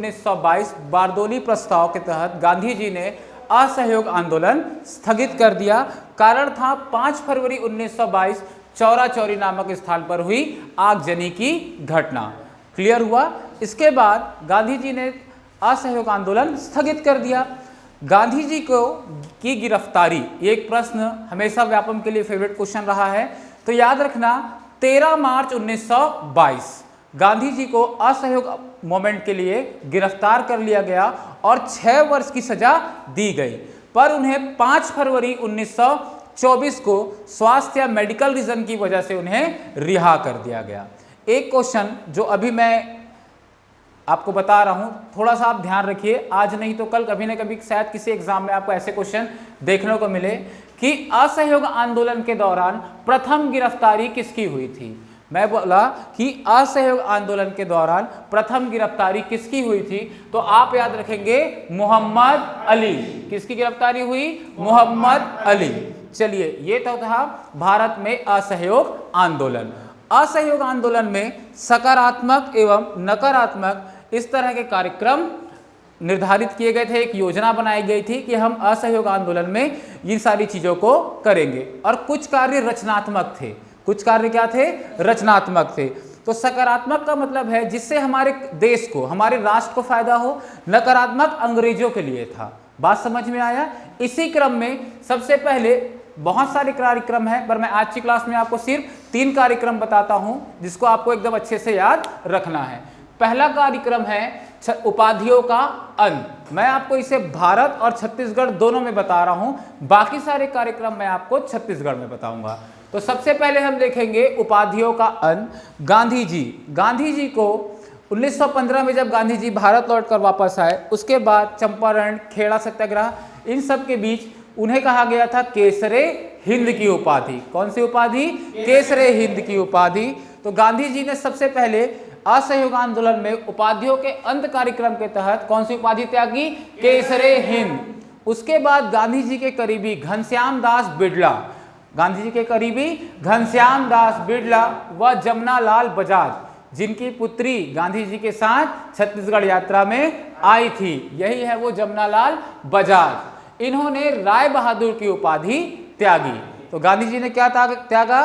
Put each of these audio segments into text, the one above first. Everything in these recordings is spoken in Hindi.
1922 बारदोली प्रस्ताव के तहत गांधी जी ने असहयोग आंदोलन स्थगित कर दिया। कारण था 5 फरवरी 1922 चौरा चौरी नामक स्थान पर हुई आगजनी की घटना। क्लियर हुआ। इसके बाद गांधी जी ने असहयोग आंदोलन स्थगित कर दिया। गांधी जी को की गिरफ्तारी, ये एक प्रश्न हमेशा व्यापम के लिए फेवरेट क्वेश्चन रहा है, तो याद रखना 13 मार्च 1922 गांधी जी को असहयोग मूवमेंट के लिए गिरफ्तार कर लिया गया और 6 वर्ष की सजा दी गई, पर उन्हें 5 फरवरी 1924 को स्वास्थ्य या मेडिकल रीजन की वजह से उन्हें रिहा कर दिया गया। एक क्वेश्चन जो अभी मैं आपको बता रहा हूं, थोड़ा सा आप ध्यान रखिए, आज नहीं तो कल कभी ना कभी शायद किसी एग्जाम में आपको ऐसे क्वेश्चन देखने को मिले कि असहयोग आंदोलन के दौरान प्रथम गिरफ्तारी किसकी हुई थी। मैं बोला कि असहयोग आंदोलन के दौरान प्रथम गिरफ्तारी किसकी हुई थी, तो आप याद रखेंगे मोहम्मद अली। किसकी गिरफ्तारी हुई? मोहम्मद अली। चलिए, ये तो था भारत में असहयोग आंदोलन। असहयोग आंदोलन में सकारात्मक एवं नकारात्मक इस तरह के कार्यक्रम निर्धारित किए गए थे। एक योजना बनाई गई थी कि हम असहयोग आंदोलन में इन सारी चीजों को करेंगे, और कुछ कार्य रचनात्मक थे। कुछ कार्य क्या थे? रचनात्मक थे। तो सकारात्मक का मतलब है जिससे हमारे देश को, हमारे राष्ट्र को फायदा हो। नकारात्मक अंग्रेजों के लिए था। बात समझ में आया? इसी क्रम में सबसे पहले बहुत सारे कार्यक्रम हैं, पर मैं आज की क्लास में आपको सिर्फ 3 कार्यक्रम बताता हूं जिसको आपको एकदम अच्छे से याद रखना है। पहला कार्यक्रम है उपाधियों का अंत। मैं आपको इसे भारत और छत्तीसगढ़ दोनों में बता रहा हूं, बाकी सारे कार्यक्रम मैं आपको छत्तीसगढ़ में बताऊंगा। तो सबसे पहले हम देखेंगे उपाधियों का अंत। गांधी जी को 1915 में जब गांधी जी भारत लौटकर वापस आए, उसके बाद चंपारण, खेड़ा सत्याग्रह, इन सब के बीच उन्हें कहा गया था केसरे हिंद की उपाधि। कौन सी उपाधि? केसरे हिंद की उपाधि। तो गांधी जी ने सबसे पहले असहयोग आंदोलन में उपाधियों के अंत कार्यक्रम के तहत कौन सी उपाधि त्यागी? केसरे हिंद। उसके बाद गांधी जी के करीबी घनश्याम दास बिड़ला, व जमनालाल बजाज, जिनकी पुत्री गांधी जी के साथ छत्तीसगढ़ यात्रा में आई थी, यही है वो जमनालाल बजाज। इन्होंने राय बहादुर की उपाधि त्यागी। तो गांधी जी ने क्या त्यागा?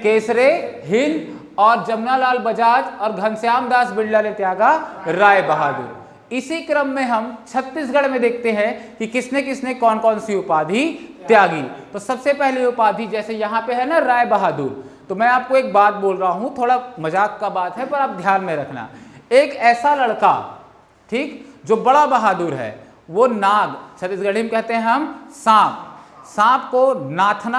केसरे हिंद, और जमनालाल बजाज और घनश्याम दास बिड़ला ने त्यागा राय बहादुर। इसी क्रम में हम छत्तीसगढ़ में देखते हैं कि किसने किसने कौन कौन सी उपाधि त्यागी। तो सबसे पहले उपाधि, जैसे यहाँ पे है ना राय बहादुर, तो मैं आपको एक बात बोल रहा हूं, थोड़ा मजाक का बात है पर आप ध्यान में रखना। एक ऐसा लड़का, ठीक, जो बड़ा बहादुर है, वो नाग, छत्तीसगढ़ी में कहते हैं हम सांप को नाथना